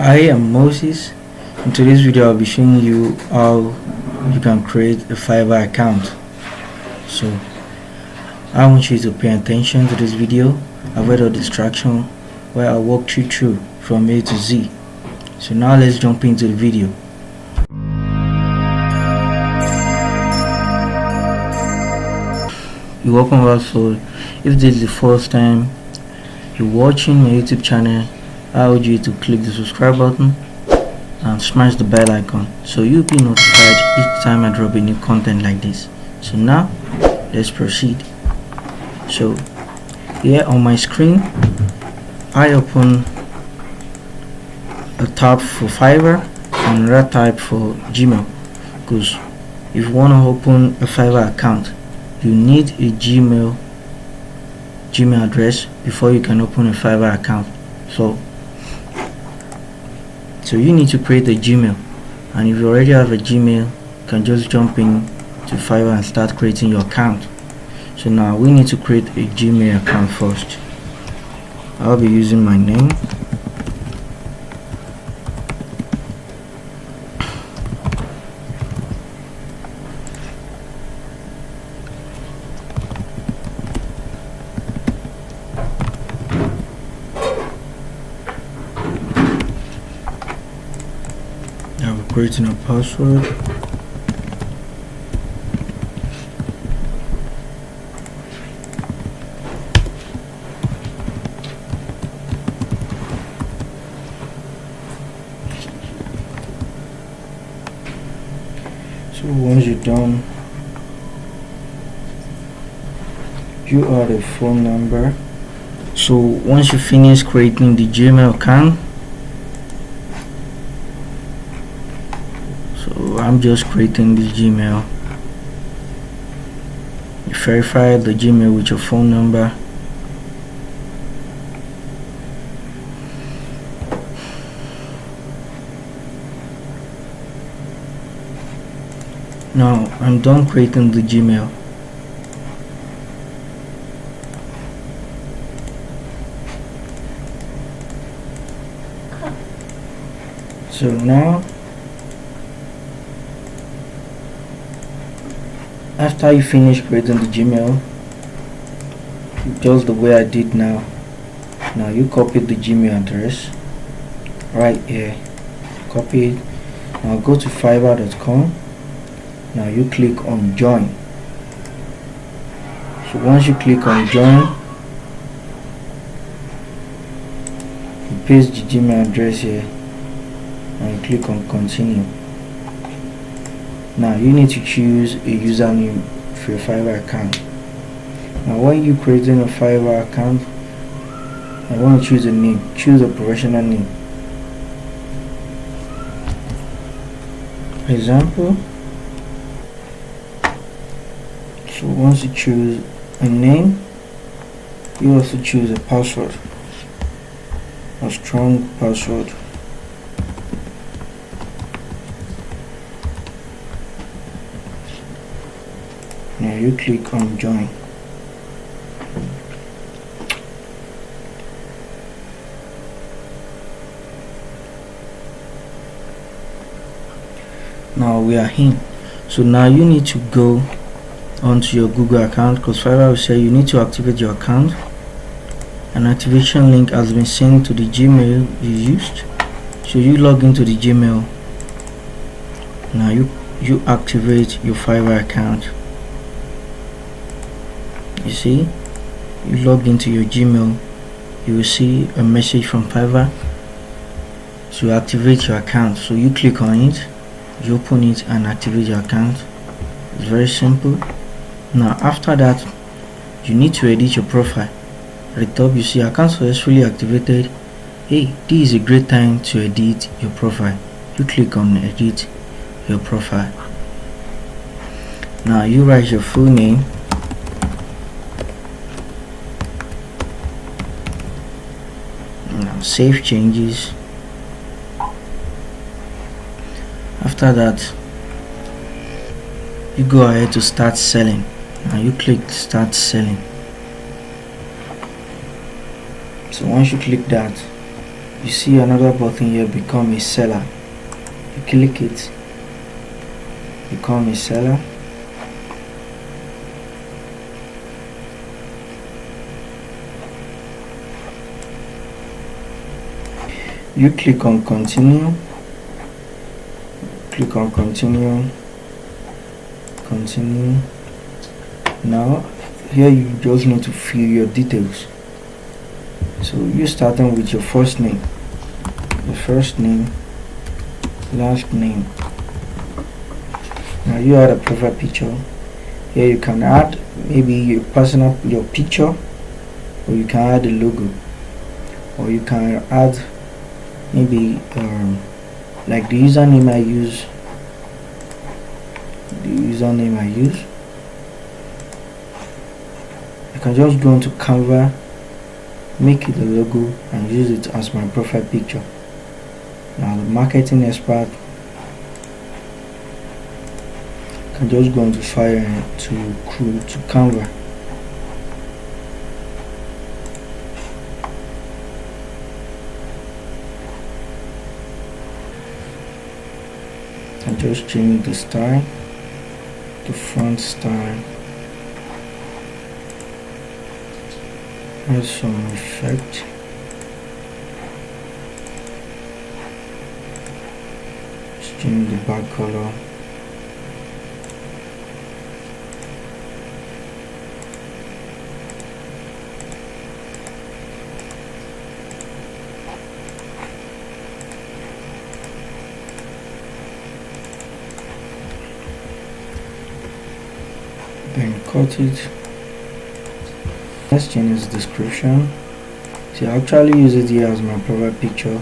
I am Moses. In today's video I'll be showing you how you can create a Fiverr account. So I want you to pay attention to this video, avoid all distraction, where I'll walk you through from A to Z. So now let's jump into the video. You're welcome back. So if this is the first time you're watching my YouTube channel, I urge you to click the subscribe button and smash the bell icon so you'll be notified each time I drop a new content like this. So now let's proceed. So here on my screen I open a tab for Fiverr and another tab for Gmail, because if you want to open a Fiverr account you need a Gmail address before you can open a Fiverr account. So you need to create a Gmail, and if you already have a Gmail you can just jump in to Fiverr and start creating your account. So now we need to create a Gmail account first. I'll be using my name. Creating a password. So once you're done, you add a phone number. So once you finish creating the Gmail account, I'm just creating this Gmail. You verify the Gmail with your phone number. Now I'm done creating the Gmail. So now after you finish creating the Gmail, just the way I did now you copy the Gmail address right here, copy it. Now go to fiverr.com. now you click on join. So once you click on join, you paste the Gmail address here and you click on continue. Now you need to choose a username for your Fiverr account. Now when you creating a Fiverr account, I want to choose a name. Choose a professional name. For example, so once you choose a name, you also choose a password, a strong password. Now you click on join. Now we are in. So now you need to go onto your Google account, because Fiverr will say you need to activate your account. An activation link has been sent to the Gmail you used. So you log into the Gmail. Now you activate your Fiverr account. You see, you log into your Gmail, you will see a message from Fiverr to activate your account. So you click on it, you open it and activate your account. It's very simple. Now after that, you need to edit your profile. At the top you see account successfully activated. Hey, this is a great time to edit your profile. You click on edit your profile. Now you write your full name. Save changes. After that, you go ahead to start selling. Now you click start selling. So once you click that, you see another button here, become a seller. You click it, become a seller. You click on continue, click on continue. Now here you just need to fill your details. So you starting with your first name, last name. Now you add a profile picture. Here you can add maybe your picture, or you can add a logo, or you can add maybe like the username I use. I can just go into Canva, make it a logo, and use it as my profile picture. Now the marketing expert can just go into Fiverr to Canva. And just change the style, the font style, add some effect. Just change the back color. Then cut it. Let's change its description. See, I actually use it here as my profile picture.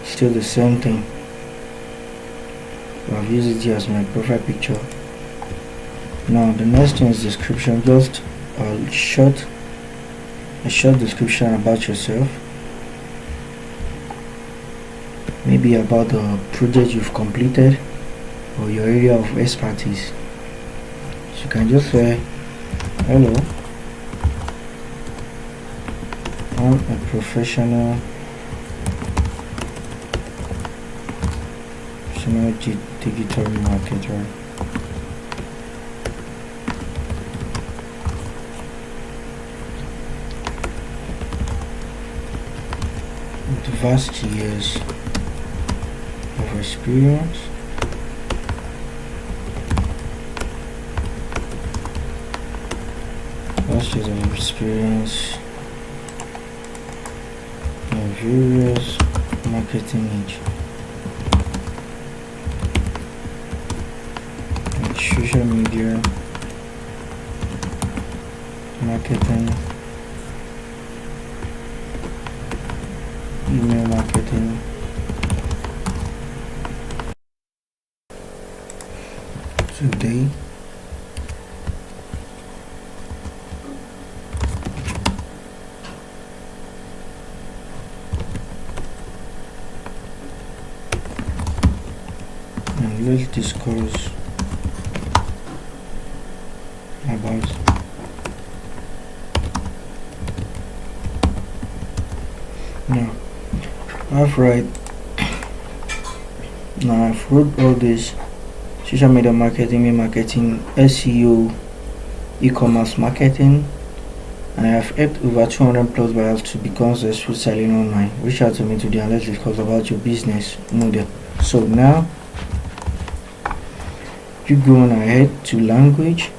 Still the same thing. So I've used it here as my profile picture. Now the next thing is description. Just a short description about yourself. Maybe about the project you've completed, or your area of expertise. So you can just say, hello, I'm a professional digital marketer. With vast years of experience, in various marketing niche, like social media marketing, email marketing, today. And let's discuss about now. I've wrote all this: social media marketing, email marketing, SEO, e-commerce marketing, and I have helped over 200 plus buyers to become successful selling online. Reach out to me today and let's discuss about your business model. So now you go on ahead to language.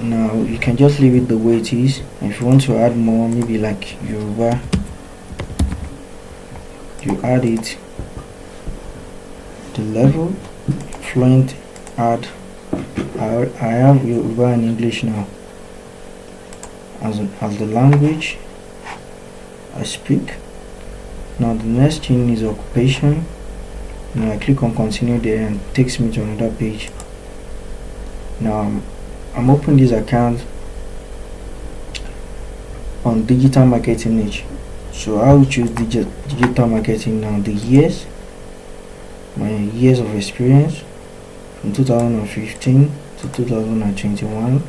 Now you can just leave it the way it is. If you want to add more, maybe like Yoruba, you add it. The level, fluent, add. I have Yoruba and English now as the language I speak. Now the next thing is occupation. Now I click on continue there and it takes me to another page. Now I'm opening this account on digital marketing niche. So I will choose digital marketing. Now the years, my years of experience from 2015 to 2021.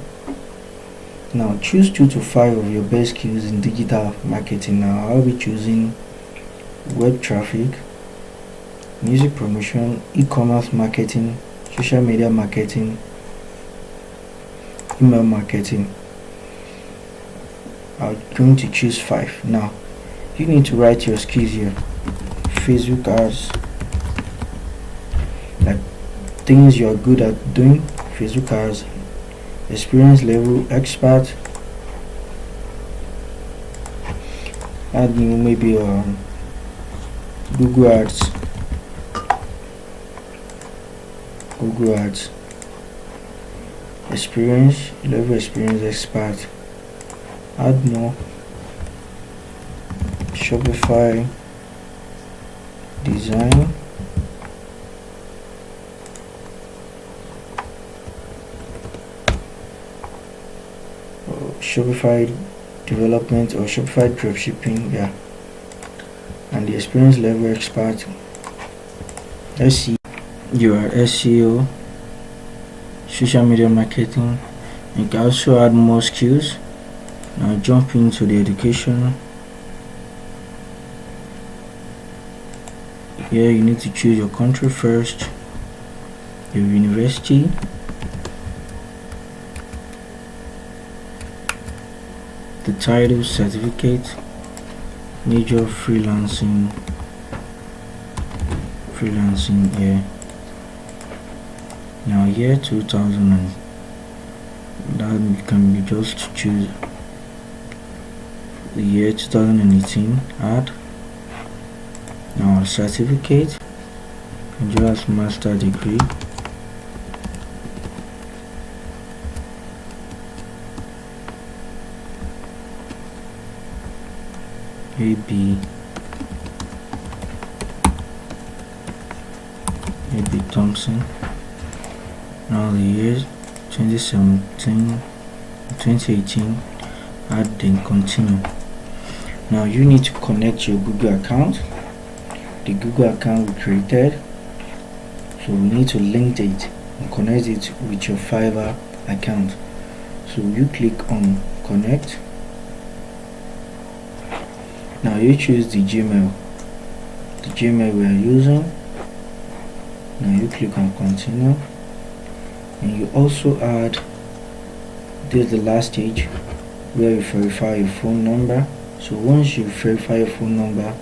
Now choose 2 to 5 of your best skills in digital marketing. Now I'll be choosing web traffic, music promotion, e-commerce marketing, social media marketing, email marketing. I'm going to choose 5. Now you need to write your skills here. Facebook ads, like things you're good at doing. Facebook ads, experience level expert, add new, maybe Google ads, experience level, experience expert, add more, Shopify design, Shopify development or Shopify dropshipping, yeah, and the experience level expert, SEO, your SEO, social media marketing. You can also add more skills. Now jump into the education. Here you need to choose your country first, your university, the title, certificate, major, freelancing, yeah. Now year 2000, and that can be just choose the year 2018, add. Now certificate, just master degree, AB Thompson. Now the years 2017, 2018, add, then continue. Now you need to connect your Google account. The Google account we created, so we need to link it and connect it with your Fiverr account. So you click on connect. Now you choose the Gmail we are using. Now you click on continue, and you also add, this is the last stage where you verify your phone number. So once you verify your phone number,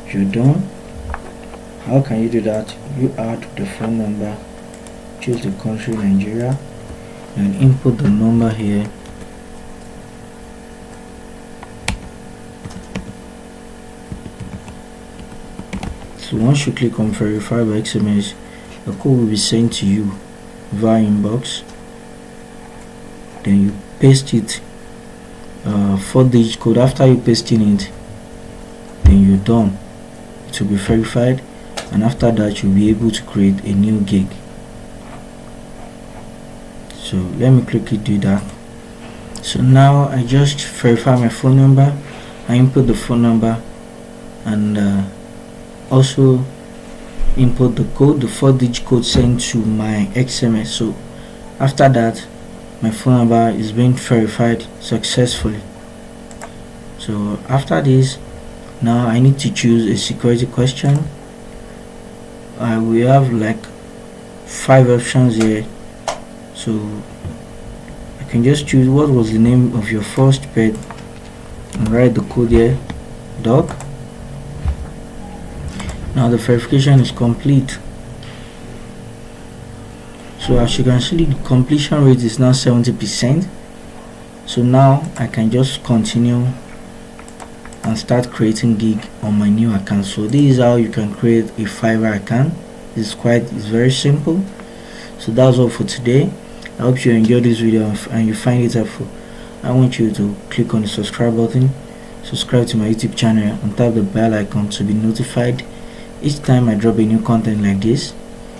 you're done. How can you do that? You add the phone number, choose the country Nigeria, and input the number here. So once you click on verify by SMS, the code will be sent to you via inbox. Then you paste it, 4-digit code. After you pasting it, then you're done. It will be verified, and after that you'll be able to create a new gig. So let me quickly do that. So now I just verify my phone number, I input the phone number, and also input the code, the 4-digit code sent to my SMS. So after that, my phone number is being verified successfully. So after this, now I need to choose a security question. We have like 5 options here, so I can just choose what was the name of your first pet and write the code here, dog. Now the verification is complete. So as you can see, the completion rate is now 70%. So now I can just continue and start creating gig on my new account. So this is how you can create a Fiverr account. It's very simple. So that's all for today. I hope you enjoyed this video and you find it helpful. I want you to click on the subscribe button, subscribe to my YouTube channel, and tap the bell icon to be notified each time I drop a new content like this.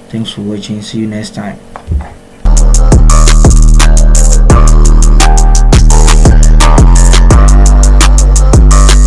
Thanks for watching. See you next time.